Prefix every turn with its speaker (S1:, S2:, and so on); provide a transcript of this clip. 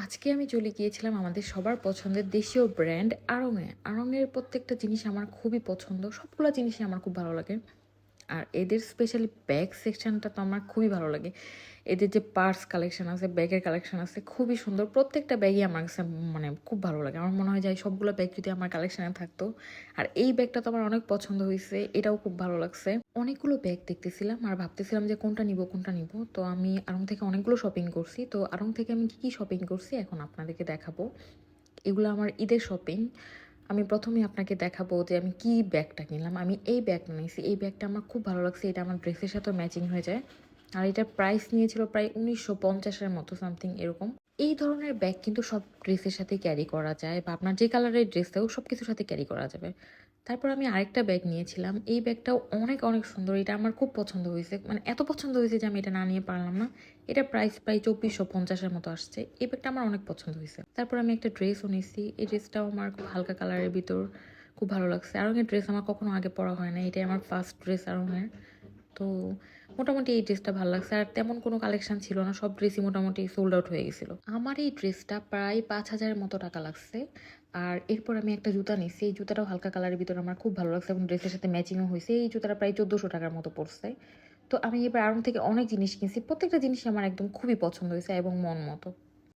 S1: আজকে আমি চলে গিয়েছিলাম আমাদের সবার পছন্দের দেশীয় ব্র্যান্ড আড়ং-এ। আড়ং-এর প্রত্যেকটা জিনিস আমার খুবই পছন্দ। সবগুলা জিনিসই আমার খুব ভালো লাগে। আর এদের স্পেশালি ব্যাগ সেকশনটা তো আমার খুবই ভালো লাগে। এদের যে পার্স কালেকশন আছে, ব্যাগের কালেকশন আছে খুবই সুন্দর। প্রত্যেকটা ব্যাগই আমার কাছে মানে খুব ভালো লাগে। আমার মনে হয় যে এই সবগুলো ব্যাগ যদি আমার কালেকশনে থাকতো। আর এই ব্যাগটা তো আমার অনেক পছন্দ হইছে। এটাও খুব ভালো লাগছে। অনেকগুলো ব্যাগ দেখতেছিলাম আর ভাবতেছিলাম যে কোনটা নিবো, কোনটা নিবো। তো আমি আড়ং থেকে অনেকগুলো শপিং করছি। তো আড়ং থেকে আমি কি শপিং করছি এখন আপনাদেরকে দেখাবো। এগুলো আমার ঈদের শপিং। আমি প্রথমেই আপনাকে দেখাবো যে আমি কি ব্যাগটা কিনলাম। আমি এই ব্যাগটা নিয়েছি। এই ব্যাগটা আমার খুব ভালো লাগছে। এটা আমার ড্রেসের সাথেও ম্যাচিং হয়ে যায়। আর এটার প্রাইস নিয়েছিল প্রায় ১৯৫০ মতো সামথিং এরকম। এই ধরনের ব্যাগ কিন্তু সব ড্রেসের সাথে ক্যারি করা যায় বা আপনার যে কালারের ড্রেস থাকুক সব কিছুর সাথে ক্যারি করা যাবে। তারপর আমি আরেকটা ব্যাগ নিয়েছিলাম। এই ব্যাগটাও অনেক অনেক সুন্দর। এটা আমার খুব পছন্দ হয়েছে। মানে এত পছন্দ হয়েছে যে আমি এটা না নিয়ে পারলাম না। এটা প্রাইস প্রায় ২৪৫০ মতো আসছে। এই ব্যাগটা আমার অনেক পছন্দ হয়েছে। তারপর আমি একটা ড্রেসও নিয়েছি। এই ড্রেসটাও আমার খুব হালকা কালারের ভিতর খুব ভালো লাগছে। আড়ং-এর ড্রেস আমার কখনো আগে পরা হয় না। এটাই আমার ফার্স্ট ড্রেস আড়ং-এর। তো মোটামুটি এই ড্রেসটা ভালো লাগছে। আর তেমন কোনো কালেকশন ছিল না। সব ড্রেসই মোটামুটি সোল্ড আউট হয়ে গেছিল। আমার এই ড্রেসটা প্রায় ৫,০০০ মতো টাকা লাগছে। আর এরপর আমি একটা জুতা নিছি। এই জুতাটাও হালকা কালারের ভিতরে আমার খুব ভালো লাগছে এবং ড্রেসের সাথে ম্যাচিংও হয়েছে। এই জুতাটা প্রায় ১৪০০ টাকার মতো পড়ছে। তো আমি এবার আড়ং থেকে অনেক জিনিস কিনছি। প্রত্যেকটা জিনিসই আমার একদম খুবই পছন্দ হয়েছে এবং মন মতো।